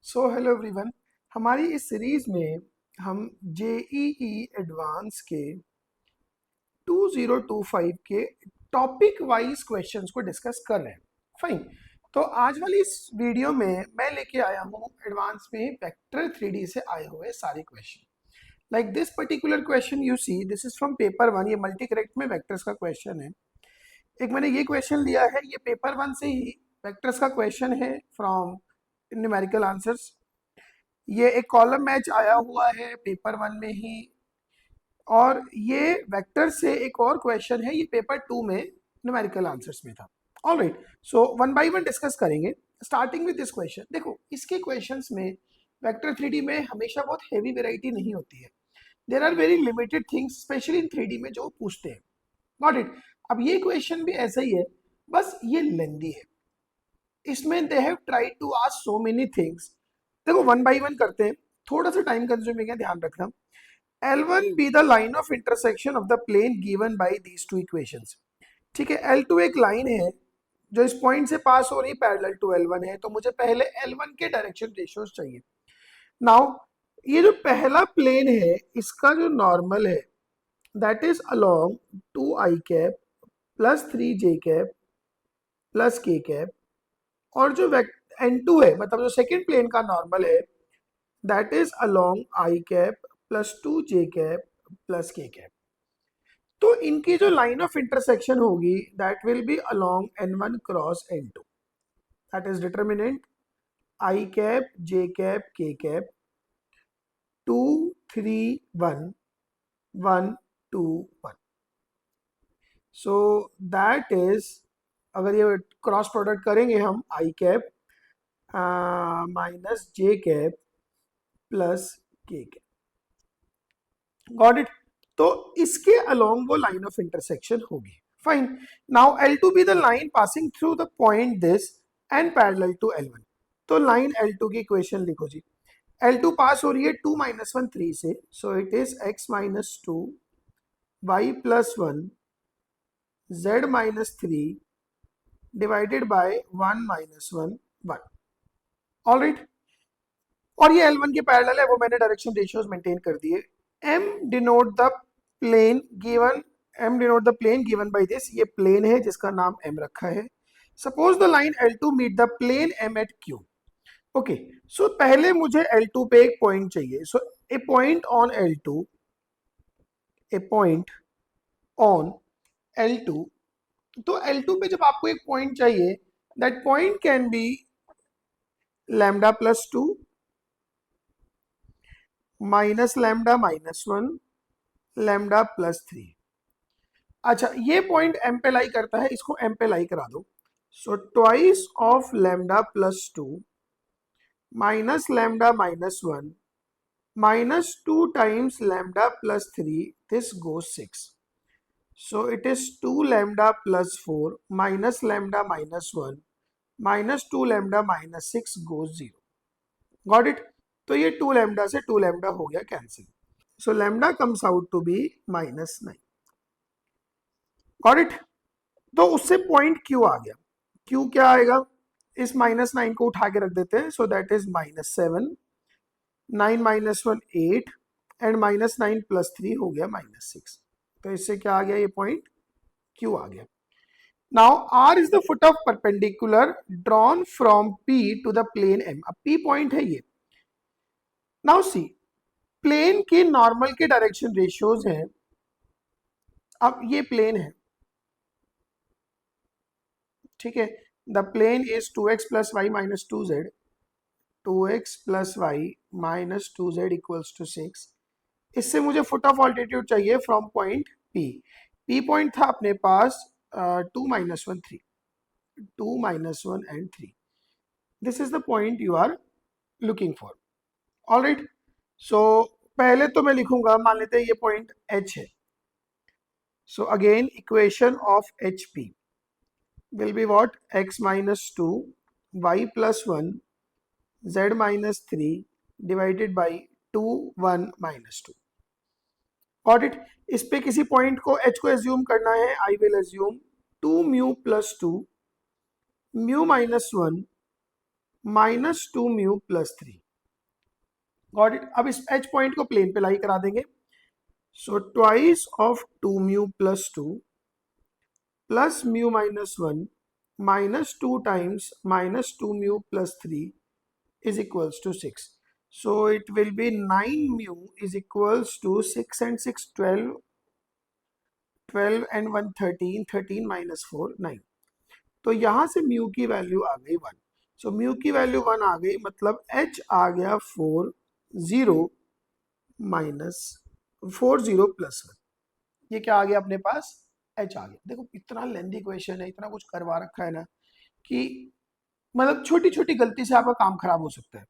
So hello everyone, हमारी इस series में हम जेईई एडवांस के 2025 के टॉपिक वाइज क्वेश्चंस को डिस्कस कर रहे हैं। फाइन। तो आज वाली इस वीडियो में मैं लेके आया हूँ एडवांस में वेक्टर 3D से आए हुए सारे question. Like this particular question you see, this is from paper 1। ये मल्टी करेक्ट में वेक्टर्स का क्वेश्चन है। एक मैंने ये क्वेश्चन लिया है, ये पेपर 1 से ही वेक्टर्स का क्वेश्चन है फ्रॉम न्यूमेरिकल आंसर्स। ये एक कॉलम मैच आया हुआ है पेपर 1 में ही, और ये वेक्टर से एक और क्वेश्चन है, ये पेपर 2 में न्यूमेरिकल आंसर्स में था। Alright, so one by one discuss करेंगे, स्टार्टिंग विद दिस क्वेश्चन। देखो, इसके क्वेश्चंस में वेक्टर 3D में हमेशा बहुत हेवी वेराइटी नहीं होती है। There are very limited things specially in 3D में जो पूछते हैं। Got it. अब ये क्वेश्चन भी ऐसा ही है, बस ये लेंदी है। इसमें they have tried to ask so many things. देखो, वन बाय वन करते हैं, थोड़ा सा टाइम कंज्यूमिंग है, ध्यान रखना। L1 be the line of intersection of the plane given by these two equations। ठीक है, L2 एक लाइन है जो इस पॉइंट से पास हो रही, पैरेलल टू L1 है, तो मुझे पहले L1 के डायरेक्शन रेशियोज चाहिए। नाउ ये जो पहला प्लेन है, इसका जो नॉर्मल है that is along 2i cap plus 3j cap plus k cap, और जो N2 है, मतलब जो सेकेंड प्लेन का नॉर्मल है, that is along i cap plus 2j cap plus k cap. तो इनकी जो लाइन ऑफ इंटरसेक्शन होगी that will be along N1 cross N2, that is determinant i cap j cap k cap 2 3 1 1 2 1। So that is, अगर ये cross product करेंगे हम, i cap minus j cap plus k cap. Got it. तो इसके along वो line of intersection होगी। Fine. Now L2 be the line passing through the point this and parallel to L1। तो line L2 की equation लिखो जी। L2 पास हो रही है 2 माइनस 1 3 से, सो it is x minus 2 y plus 1 z minus 3 divided by 1 minus 1 1। Alright, और ये L1 के पैरेलल है, वो मैंने डायरेक्शन रेशियोज मेंटेन कर दिए। M denote the plane given, M denote the plane given by this. ये प्लेन है जिसका नाम M रखा है। Suppose the line L2 meet the plane M at Q। Okay, so पहले मुझे L2 पे एक पॉइंट चाहिए। So a point on L2, a point on L2। तो L2 पे जब आपको एक पॉइंट चाहिए, that point can be lambda plus 2 minus lambda minus 1 lambda plus 3। अच्छा, ये पॉइंट M पे लाई करता है, इसको M पे लाई करा दो। So twice of lambda plus 2 minus lambda minus 1 minus 2 times lambda plus 3, this goes 6. So it is 2 lambda plus 4 minus lambda minus 1 minus 2 lambda minus 6 goes 0. Got it? तो ये 2 lambda से 2 lambda हो गया cancel. So lambda comes out to be minus 9. Got it? तो उससे point Q आ गया। Q क्या आएगा? इस माइनस 9 को उठा के रख देते हैं। सो that is minus 7, 9 minus 1 8 and minus 9 plus 3 हो गया माइनस 6। तो इससे क्या आ गया? ये पॉइंट Q आ गया। Now R is the foot of perpendicular drawn from P to the plane M। अब P पॉइंट है ये। नाउ सी, प्लेन के नॉर्मल के डायरेक्शन रेशियोज हैं। अब ये प्लेन है, ठीक है। The plane is 2x plus y minus 2z, 2x plus y minus 2z equals to 6। इससे मुझे फुट ऑफ ऑल्टीट्यूड चाहिए from point P। P point था अपने पास 2 minus 1 3, 2 minus 1 and 3। This is the point you are looking for. Alright, so पहले तो मैं लिखूंगा, मान लेते हैं ये पॉइंट H है। So again equation of HP will be what? X minus 2 y plus 1 z minus 3 divided by 2 1 minus 2। Got it. इस पे किसी पॉइंट को H को एज्यूम करना है। I will assume 2 mu plus 2 mu -1 -2 mu +3। Got it. अब इस H point को प्लेन पे लाई करा देंगे। So twice of 2 mu +2 plus mu -1 -2 times -2 mu +3 is equals to 6. So it will be 9 mu is equals to 6 and 6 12, 12 and 1 13, 13 minus 4 9। तो यहां से mu की वैल्यू आ गई 1। सो म्यू की वैल्यू 1 आ गई, मतलब h आ गया 4 0 माइनस 4 0 + 1। ये क्या आ गया अपने पास, h आ गया। देखो इतना लेंदी क्वेश्चन है, इतना कुछ करवा रखा है ना कि मतलब छोटी छोटी गलती से आपका काम खराब हो सकता है।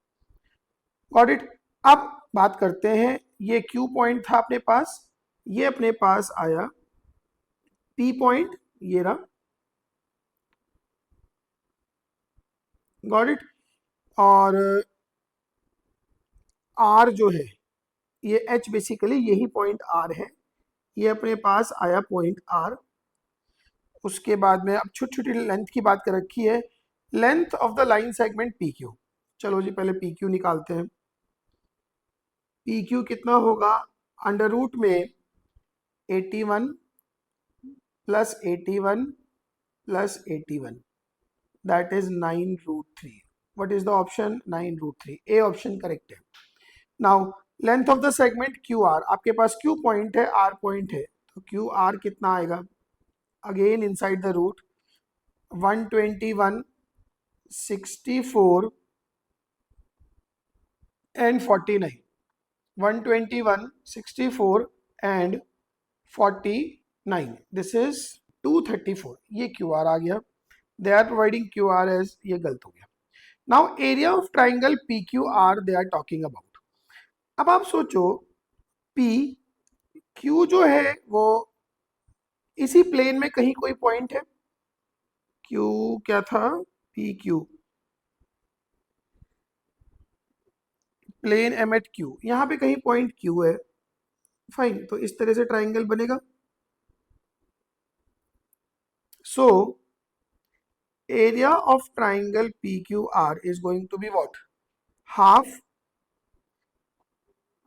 Got it. अब बात करते हैं, ये क्यू पॉइंट था अपने पास, ये अपने पास आया पी पॉइंट, ये रहा। Got it. और आर जो है, ये एच बेसिकली यही पॉइंट आर है, ये अपने पास आया पॉइंट आर। उसके बाद में अब छोटी छोटी लेंथ की बात कर रखी है, length of the line segment P Q. चलो जी पहले पी क्यू निकालते हैं। पी क्यू कितना होगा, अंडर रूट में 81 plus 81 plus 81, that is 9√3। What is the option, 9√3। A option correct है। Now length of the segment Q R, आपके पास क्यू पॉइंट है, आर पॉइंट है, तो क्यू आर कितना आएगा, again inside the root 121 64 and 49, 121 64 and 49, this is 234। ये Q R आ गया, they are providing Q R edge, ये गलत हो गया। Now area of triangle P Q R they are talking about. अब आप सोचो पी क्यू जो है वो इसी प्लेन में कहीं कोई पॉइंट है, क्यू क्या था, P Q plane M at Q, यहां पे कहीं पॉइंट क्यू है। फाइन, तो इस तरह से ट्राइंगल बनेगा। So area of triangle P Q R is going to be what, half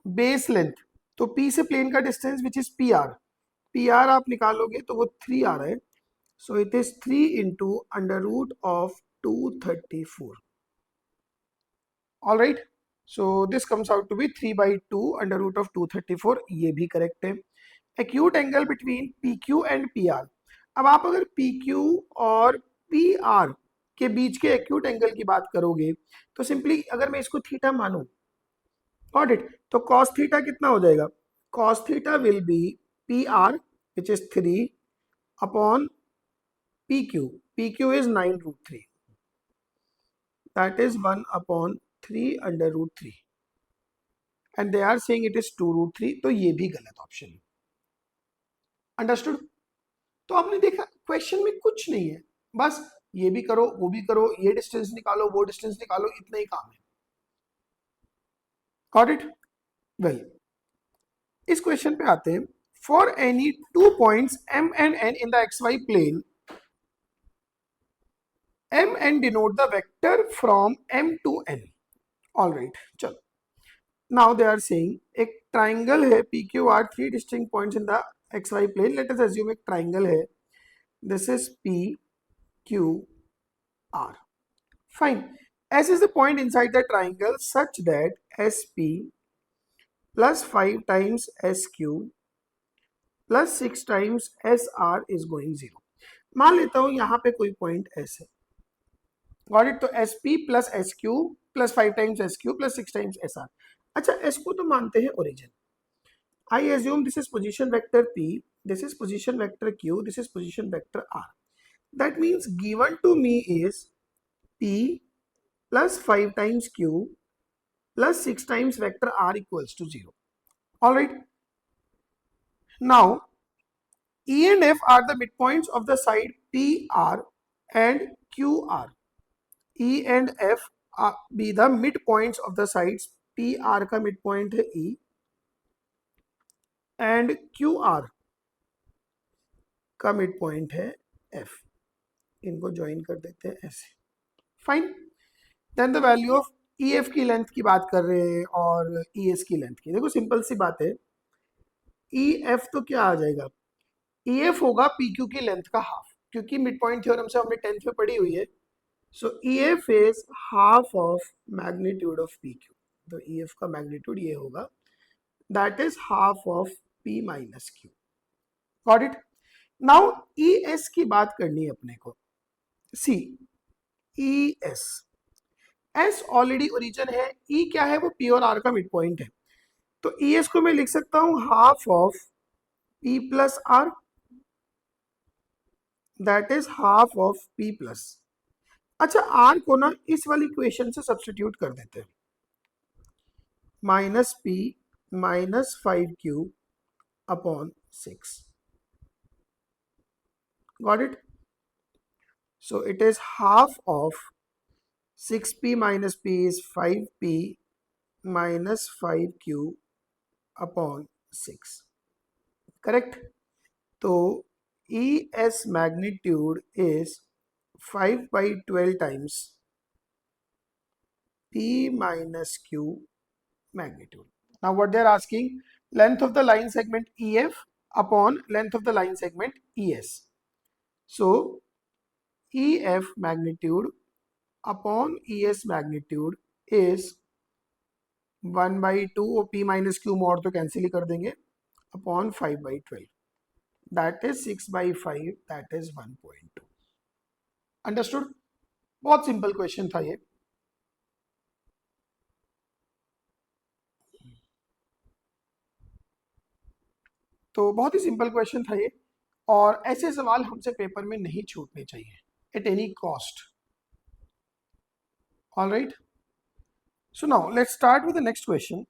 base length. तो पी से प्लेन का distance which is P R, P R आप निकालोगे तो वो 3 आ रहा है। So it is 3 into under root of 234। All right, so this comes out to be 3/2 under root of 234, ये भी करेक्ट है। Acute angle between P Q and P R. अब आप अगर पी क्यू और पी आर के बीच के acute angle की बात करोगे तो सिंपली अगर मैं इसको थीटा मानूं, गॉट इट, तो cos थीटा कितना हो जाएगा, cos theta will be P R which is 3 upon P Q, P Q is 9√3, that is 1/3 under root 3, and they are saying it is 2√3, तो ये भी गलत ऑप्शन है। अंडरस्टूड। तो आपने देखा क्वेश्चन में कुछ नहीं है, बस ये भी करो वो भी करो, ये डिस्टेंस निकालो वो डिस्टेंस निकालो, इतना ही काम है। Got it. वेल, इस क्वेश्चन पे आते हैं। For any 2 points m and n in the xy plane, m and denote the vector from m to n। All right, चलो नाउ दे आर सेइंग एक ट्राइंगल है P Q are, 3 distinct points in the xy plane। Let us assume एक triangle है, this is p q r। Fine. S is the point inside the triangle such that SP plus 5 times SQ plus 6 times SR is going 0। मान लेता हूं यहां पे कोई point S है। Got it. तो SP plus SQ plus 5 times SQ plus 6 times SR। अच्छा, S को तो मानते हैं origin. I assume this is position vector P, this is position vector Q, this is position vector R। That means given to me is P plus 5 times Q plus 6 times vector R equals to 0। All right. Now, E and F are the midpoints of the side PR and QR। E and F be the midpoints of the sides। PR का midpoint है E and QR का midpoint है F। इनको join कर देते हैं ऐसे, fine. Then the value of E F की लेंथ की बात कर रहे हैं और ई एस की लेंथ की। देखो सिंपल सी बात है, ई एफ तो क्या आ जाएगा, ई एफ होगा पी क्यू की लेंथ का हाफ, क्योंकि मिड पॉइंट थ्योरम से हमने 10th में पढ़ी हुई है। So E F is half of magnitude of P Q, तो ई एफ का मैग्नीट्यूड ये होगा, that is half of P minus Q. Got it. Now E S की बात करनी है अपने को। See, E S, S already origin है, ई क्या है, वो पी और आर का मिड पॉइंट है। तो ई एस को मैं लिख सकता हूं half of P plus R, that is half of P plus. अच्छा, आर को ना इस वाली इक्वेशन से सब्स्टिट्यूट कर देते हैं, minus P minus 5q upon 6। Got it. So it is half of 6p minus p is 5p minus 5q upon 6, correct. तो E S magnitude is 5/12 times p minus q magnitude. Now what they are asking, length of the line segment EF upon length of the line segment ES. So EF magnitude upon ES magnitude is 1/2, और P minus Q mode तो cancel ही कर देंगे, upon 5/12, that is 6/5, that is 1.2। Understood. बहुत simple question था ये। तो बहुत ही simple question था ये, और ऐसे सवाल हमसे पेपर में नहीं छूटने चाहिए at any cost. All right, so now let's start with the next question.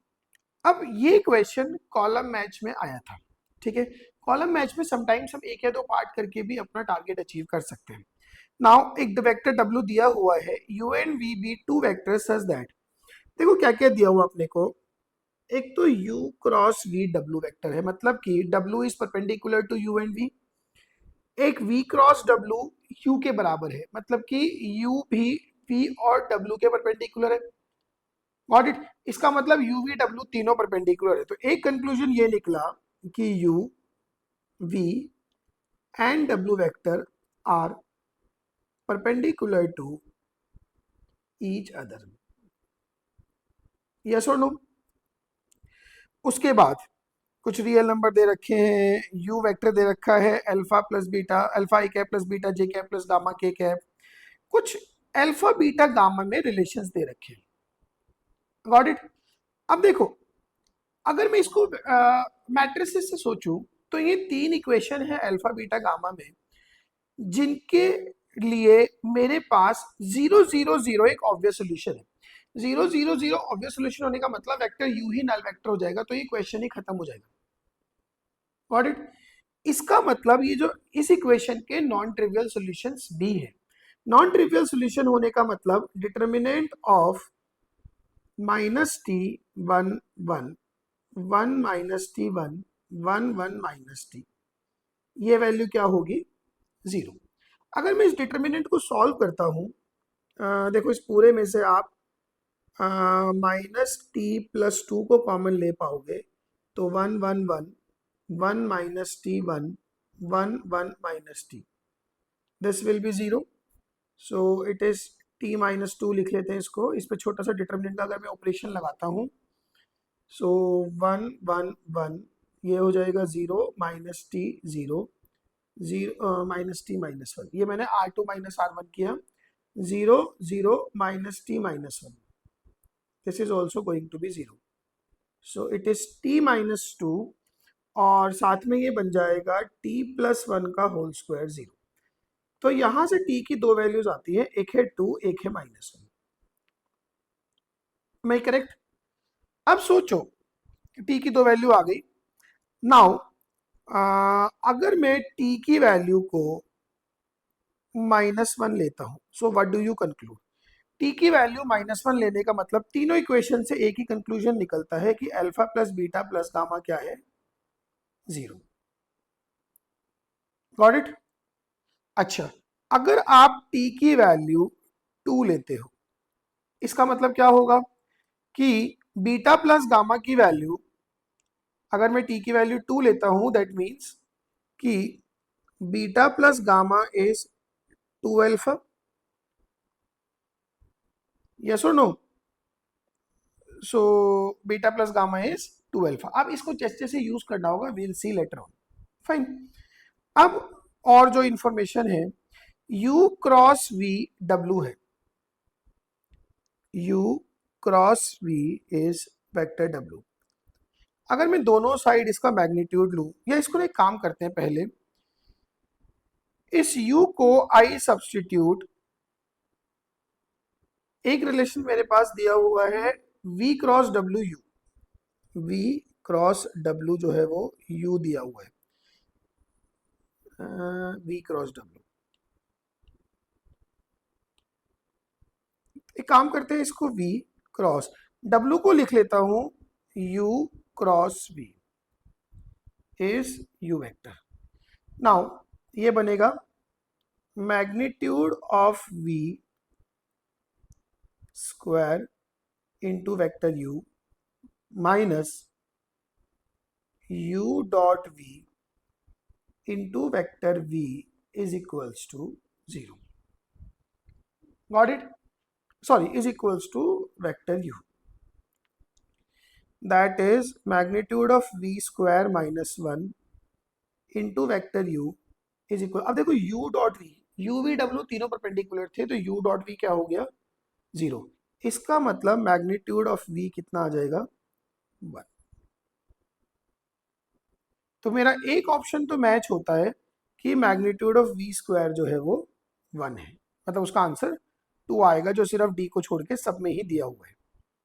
अब ये क्वेश्चन कॉलम मैच में आया था, ठीक है। कॉलम मैच में समटाइम्स हम एक या दो पार्ट करके भी अपना टारगेट अचीव कर सकते हैं। नाउ एक वेक्टर W दिया हुआ है, U and V be two vectors such that, देखो क्या क्या दिया हुआ अपने को। एक तो U cross V W vector है, मतलब कि W is perpendicular to U and V। एक V क्रॉस W U के बराबर है, मतलब कि U भी V और W के परपेंडिकुलर है। Got it. इसका मतलब U V W तीनों परपेंडिकुलर है। तो एक कंक्लूजन ये निकला कि U V and W vector are perpendicular to each other. Yes और नो। उसके बाद कुछ रियल नंबर दे रखे हैं, यू वेक्टर दे रखा है alpha plus beta, alpha A cap plus beta J cap plus gamma के कैप, कुछ अल्फा बीटा गामा में रिलेशंस दे रखे हैं। Got it. अब देखो, अगर मैं इसको मैट्रिसेस से सोचूं, तो ये तीन इक्वेशन है अल्फा बीटा गामा में, जिनके लिए मेरे पास 0 0 0 एक ऑब्वियस सोल्यूशन है। 0 0 0 ऑब्वियस सोल्यूशन होने का मतलब वेक्टर यू ही नल वेक्टर हो जाएगा, तो ये क्वेश्चन ही खत्म हो जाएगा। Got it. इसका मतलब ये जो इस इक्वेशन के नॉन ट्रिवियल सॉल्यूशंस भी है। नॉन ट्रिवियल सॉल्यूशन होने का मतलब determinant of -t1 1 1 -t1 1 1 -t, ये वैल्यू क्या होगी, 0। अगर मैं इस डिटर्मिनेंट को सॉल्व करता हूं, देखो इस पूरे में से आप -t+2 को कॉमन ले पाओगे, तो 1 1 1 1 -t1 1 1 -t, this will be 0। So it is t-2 लिख लेते हैं इसको। इस पे छोटा सा डिटर्मिनेंट का अगर मैं ऑपरेशन लगाता हूँ, सो 1 1 1, ये हो जाएगा 0 -t 0 0 -t-1, ये मैंने r2 -r1 किया, 0 0 -t-1, this is also going to be 0। So it is t-2, और साथ में ये बन जाएगा t+1 का होल स्क्वायर 0। तो यहां से t की दो वैल्यूज आती है, एक है 2, एक है -1। मैं करेक्ट। अब सोचो, t की दो वैल्यू आ गई। नाउ अगर मैं t की वैल्यू को -1 लेता हूं, so what do you conclude. t की वैल्यू -1 लेने का मतलब तीनों इक्वेशन से एक ही कंक्लूजन निकलता है कि alpha plus beta plus gamma क्या है, 0। Got it. अच्छा, अगर आप t की वैल्यू 2 लेते हो, इसका मतलब क्या होगा कि बीटा प्लस गामा की वैल्यू, अगर मैं t की वैल्यू 2 लेता हूं, दैट मीन्स कि beta plus gamma is 2 alpha, yes और no? So beta plus gamma is 2 alpha. अब इसको जैसे जैसे यूज करना होगा, we'll see later on. Fine. अब और जो इंफॉर्मेशन है, u क्रॉस v w है, u cross v is vector w। अगर मैं दोनों साइड इसका मैग्नीट्यूड लूं, या इसको एक काम करते हैं, पहले इस u को I सब्सटीट्यूट, एक रिलेशन मेरे पास दिया हुआ है v cross w u, v cross w जो है वो u दिया हुआ है, v क्रॉस w। एक काम करते हैं, इसको v क्रॉस w को लिख लेता हूं u cross v is u vector. Now ये बनेगा magnitude of v square into vector u minus u dot v into vector v is equals to 0। Got it? Sorry, is equals to vector u, that is magnitude of v square minus 1 into vector u is equal, अब देखो u dot v, u v w तीनों perpendicular थे, तो u dot v क्या हो गया? 0। इसका मतलब मैग्नीट्यूड ऑफ v कितना आ जाएगा? 1। तो मेरा एक ऑप्शन तो मैच होता है कि मैग्नीट्यूड ऑफ v स्क्वायर जो है वो 1 है, मतलब उसका आंसर 2 आएगा, जो सिर्फ d को छोड़ के सब में ही दिया हुआ है।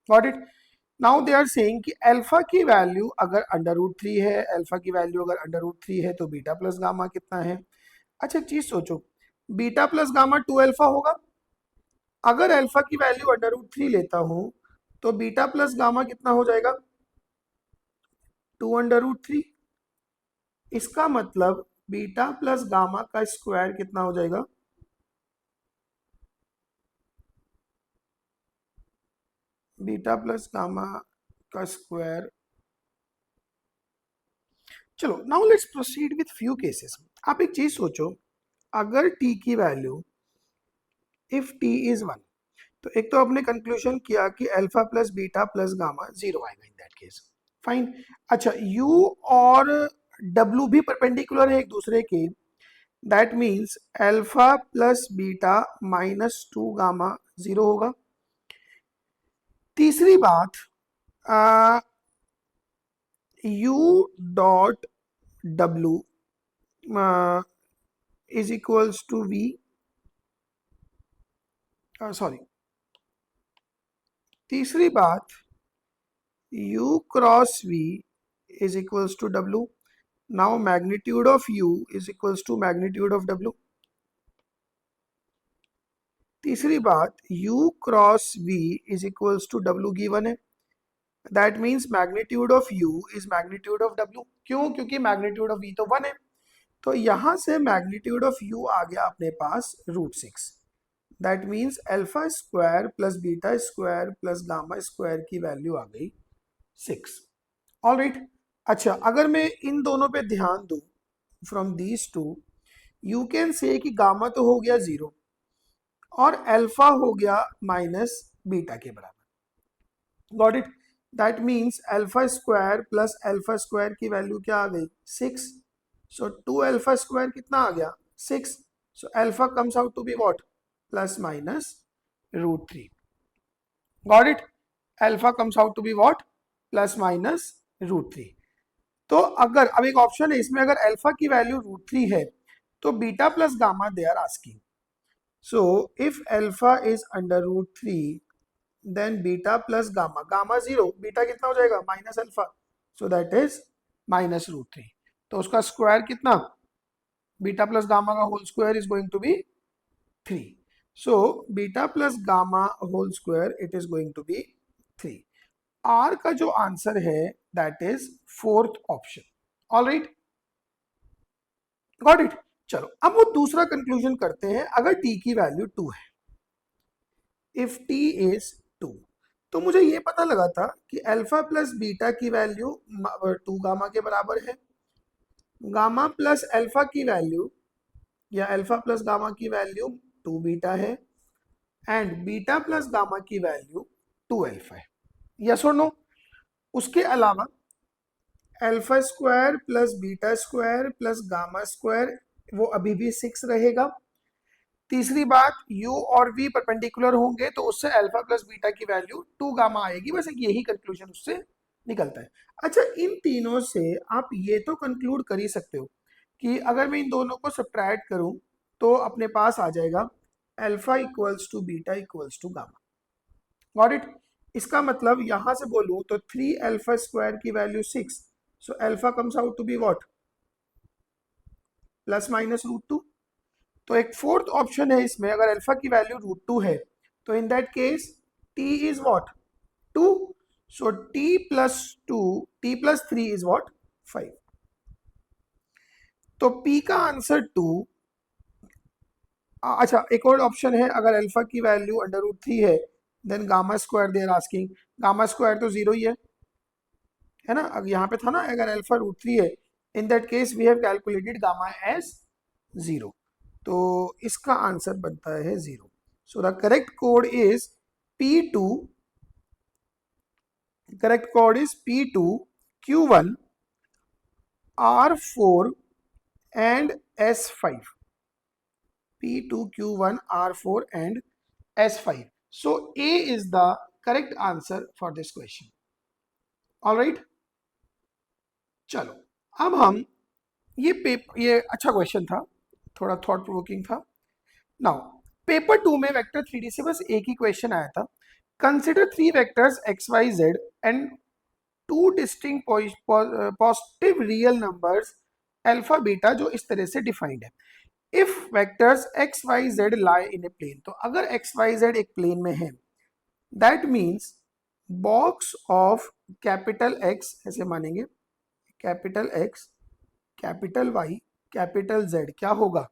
Got it? Now they are saying कि अल्फा की वैल्यू अगर √3 है, अल्फा की वैल्यू अगर √3 है, तो बीटा प्लस गामा कितना है? अच्छा, एक चीज सोचो, बीटा प्लस गामा 2 अल्फा होगा। अगर अल्फा की वैल्यू √3 लेता हूं, तो बीटा प्लस गामा कितना हो जाएगा? 2 √3। इसका मतलब बीटा प्लस गामा का स्क्वायर कितना हो जाएगा? बीटा प्लस गामा का स्क्वायर। चलो, now let's proceed with few cases. आप एक चीज सोचो, अगर t की वैल्यू, इफ t इज 1, तो एक तो आपने कंक्लूजन किया कि alpha plus beta plus gamma 0 आएगा इन दैट केस। फाइन। अच्छा, u और w भी परपेंडिकुलर है एक दूसरे के, that means alpha plus beta minus 2 gamma 0 होगा। तीसरी बात, u dot w is equals to v, sorry, तीसरी बात, u cross v is equals to w. Now magnitude of u is equals to magnitude of w. तीसरी बात, u cross v is equals to w given है, that means magnitude of u is magnitude of w। क्यों? क्योंकि magnitude of v तो 1 है, तो यहां से magnitude of u आ गया अपने पास √6। That means alpha square plus beta square plus gamma square की वैल्यू आ गई 6। All right. अच्छा, अगर मैं इन दोनों पे ध्यान दूं, from these two, you can say कि गामा तो हो गया 0 और अल्फा हो गया माइनस बीटा के बराबर। Got it? That means alpha square plus alpha square की वैल्यू क्या आ गई? 6। सो 2 अल्फा स्क्वायर कितना आ गया? 6। So alpha comes out to be what? Plus minus √3। Got it? Alpha comes out to be what? Plus minus √3। तो अगर अब एक ऑप्शन है इसमें, अगर अल्फा की वैल्यू √3 है, तो beta plus gamma they are asking. So if alpha is under √3, then beta plus gamma, gamma 0, beta कितना हो जाएगा? Minus alpha, so that is minus √3। तो उसका स्क्वायर कितना? बीटा प्लस गामा का whole square is going to be 3। So beta plus gamma whole square it is going to be 3। R का जो answer है that is fourth option. All right, got it? चलो अब वो दूसरा conclusion करते हैं, अगर टी की वैल्यू 2 है, इफ टी इज 2, तो मुझे ये पता लगा था कि अल्फा प्लस बीटा की वैल्यू 2 गामा के बराबर है, गामा प्लस अल्फा की वैल्यू या अल्फा प्लस गामा की वैल्यू 2 बीटा है, एंड बीटा प्लस गामा की वैल्यू 2 अल्फा है। यस और नो? उसके अलावा alpha square plus beta square plus gamma square वो अभी भी 6 रहेगा। तीसरी बात, u और v परपेंडिकुलर होंगे तो उससे अल्फा प्लस बीटा की वैल्यू 2 गामा आएगी। बस एक यही कंक्लूजन उससे निकलता है। अच्छा, इन तीनों से आप ये तो कंक्लूड कर ही सकते हो कि अगर मैं इन दोनों को सब्ट्रैक्ट करूं तो अपने पास आ जाएगा alpha equals to beta equals to gamma. Got it? इसका मतलब यहां से बोलूं तो 3 अल्फा स्क्वायर की value 6, so alpha comes out to be what, plus minus root 2। तो एक फोर्थ ऑप्शन है इसमें, अगर अल्फा की वैल्यू रूट 2 है तो इन that case T is what, 2, so T plus 2, T plus 3 is what, 5। तो पी का आंसर 2। अच्छा, एक और ऑप्शन है, अगर अल्फा की वैल्यू अंडर रूट 3 है then gamma square they are asking, gamma square तो 0 ही है ना? अब यहाँ पे था ना अगर अल्फा रूट 3 है, in that case we have calculated gamma as 0, तो इसका आंसर बनता है 0। So the correct code is P2, correct code is P2 Q1 R4 and S5, P2 Q1 R4 and S5. So A is the correct answer for this question. All right, चलो अब हम ये अच्छा question था, थोड़ा thought provoking था। Now paper 2 में vector 3D से बस एक ही क्वेश्चन आया था, consider 3 vectors X Y Z and 2 distinct positive real numbers alpha beta, जो इस तरह से डिफाइंड है। If vectors X Y Z lie in a plane, तो अगर एक्स वाई जेड एक प्लेन में है that means box of capital X, ऐसे मानेंगे capital X, capital Y, capital Z क्या होगा,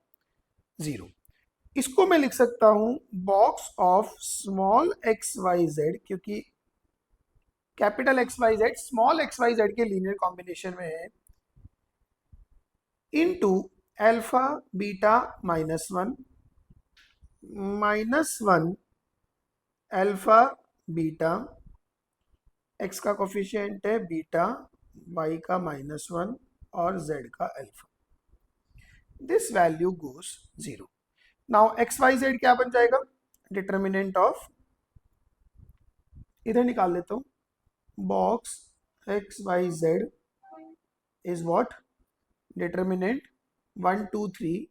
0। इसको मैं लिख सकता हूं box of small X Y Z, क्योंकि capital X Y Z small X Y Z के लीनियर कॉम्बिनेशन में है, into alpha beta -1 -1 alpha beta, X का कोफिशिएंट है बीटा, वाई का -1 और जेड का alpha, this value goes 0। Now X Y Z क्या बन जाएगा, डिटर्मिनेंट ऑफ, इधर निकाल लेता हूं, box X Y Z is what, determinant 1 2 3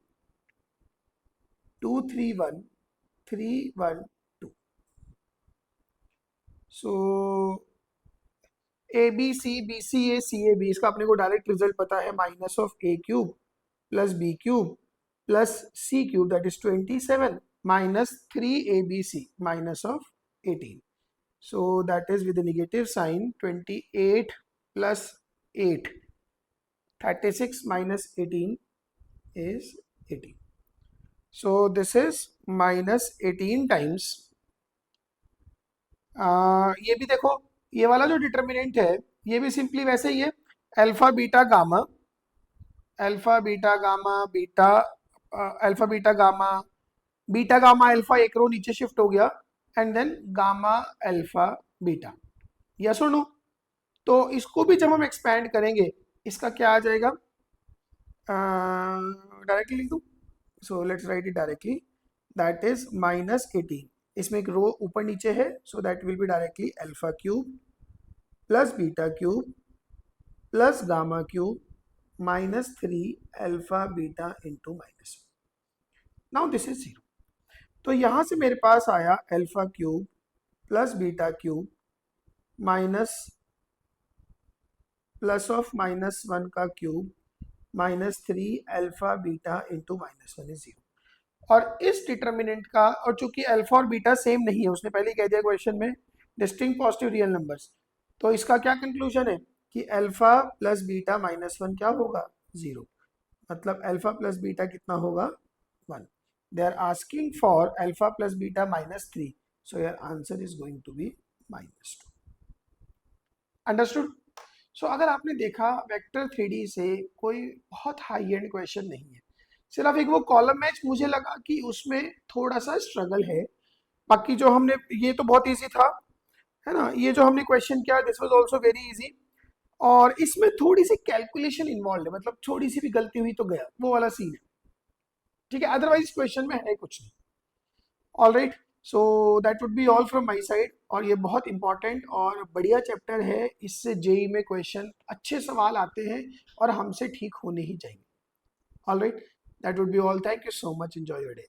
2 3 1 3 1 2, so A B C B C A C A B, इसका अपने को डायरेक्ट रिजल्ट पता है, minus of A cube plus B cube plus C cube that is 27 minus 3 ABC minus of 18, so that is with the negative sign 28 plus 8, 36 minus 18 is 18, so this is minus 18 times, ये भी देखो, ये वाला जो determinant है ये भी simply वैसे ही है, alpha beta gamma, alpha beta gamma beta, alpha beta gamma, beta gamma alpha एक रो नीचे शिफ्ट हो गया, and then gamma alpha beta, yes और नो? तो इसको भी जब हम एक्सपैंड करेंगे इसका क्या आ जाएगा, डायरेक्टली लिख दूं, so let's write it directly, that is -18, इसमें एक रो ऊपर नीचे है, so that will be directly alpha cube plus beta cube plus gamma cube -3 alpha beta into -1, now this is 0। तो यहां से मेरे पास आया alpha cube plus beta cube minus plus of -1 का cube -3 alpha beta into -1 is 0। और इस determinant का, और चूंकि अल्फा और बीटा सेम नहीं है, उसने पहले ही कह दिया क्वेश्चन में डिस्टिंक्ट पॉजिटिव रियल नंबर्स, तो इसका क्या कंक्लूजन है कि अल्फा प्लस बीटा -1 क्या होगा, 0। मतलब अल्फा प्लस बीटा कितना होगा 1. They are asking for alpha plus beta -3, so your answer is going to be -2. Understood. सो अगर आपने देखा वेक्टर 3D से कोई बहुत हाई एंड क्वेश्चन नहीं है, सिर्फ एक वो कॉलम मैच मुझे लगा कि उसमें थोड़ा सा स्ट्रगल है. बाकी जो हमने, ये तो बहुत इजी था, है ना, ये जो हमने क्वेश्चन किया this was also very easy. और इसमें थोड़ी सी कैलकुलेशन इन्वॉल्व है, मतलब थोड़ी सी भी गलती हुई तो गया, वो वाला सीन है. ठीक है, अदरवाइज क्वेश्चन में है कुछ नहीं. All right. So that would be all from my side. और ये बहुत इंपॉर्टेंट और बढ़िया चैप्टर है, इससे जेई में क्वेश्चन अच्छे सवाल आते हैं और हमसे ठीक होने ही चाहिए. All right, that would be all. Thank you so much. Enjoy your day.